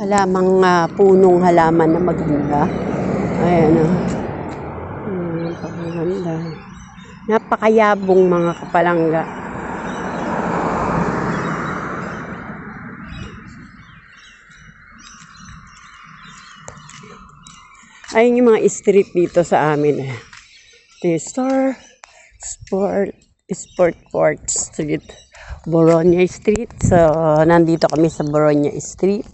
halamang punong halaman na maganda. Ayan o. Napakaganda. Napakayabong mga kapalangga. Ayun yung mga street dito sa amin. Sport Street. Boronia Street. So, nandito kami sa Boronia Street.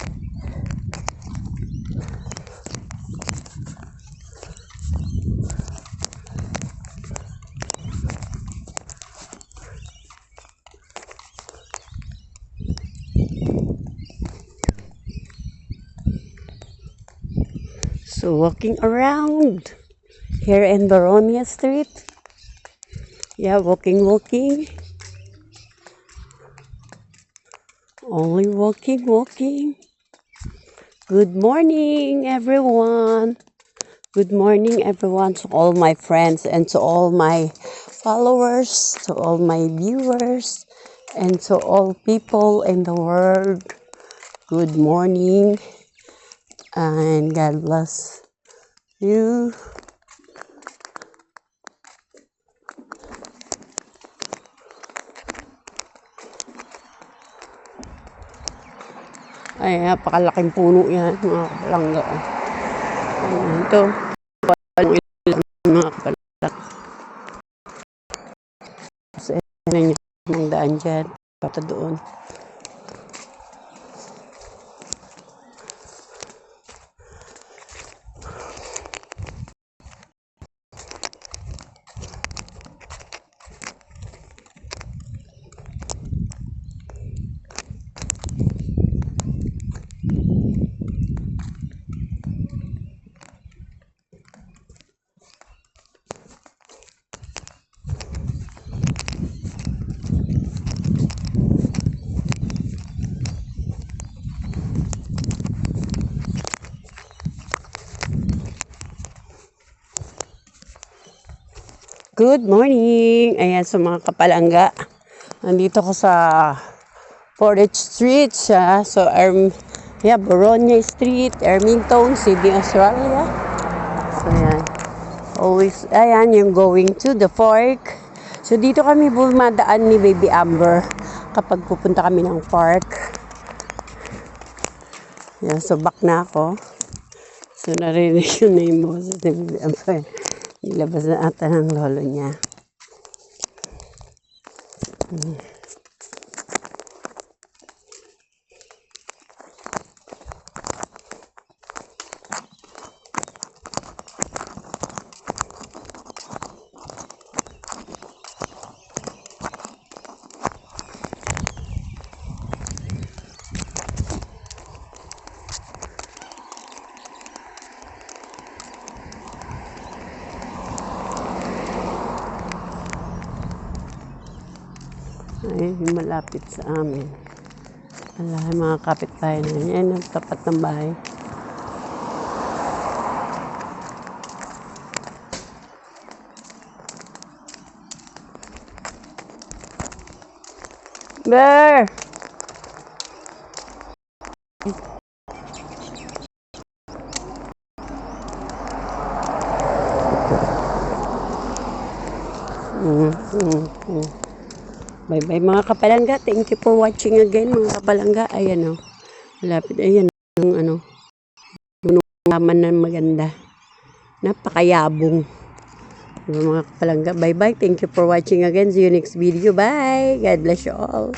So, walking around here in Boronia Street. Yeah, walking. Only walking. Good morning, everyone. Good morning, everyone, to all my friends and to all my followers, to all my viewers, and to all people in the world. Good morning, and God bless you. Ay, napakalaking puno yan, mga kapalangga. Ayan, ito. Mga kapalangga. Kasi, yan yung daan dyan. Pata doon. Good morning! Ayan, sa mga kapalangga. Nandito ko sa 4th Street siya. So, Boronia Street, Ermington, Sydney, Australia. So, ayan. Always, ayan, yung going to the park. So, dito kami bumadaan ni Baby Amber kapag pupunta kami ng park. Ayan, so back na ako. So, narinig yung name mo sa Baby Amber. Nilabas na ata ng lolo niya. Ay, yung malapit sa amin. Wala, mga kapitbahay na yan. Yan ang tapat ng bahay. Bear! Bye-bye mga kapalangga. Thank you for watching again mga kapalangga. Ayan o. Malapit. Ayan ang yung naman na maganda. Napakayabong. Diba mga kapalangga. Bye-bye. Thank you for watching again. See you next video. Bye. God bless you all.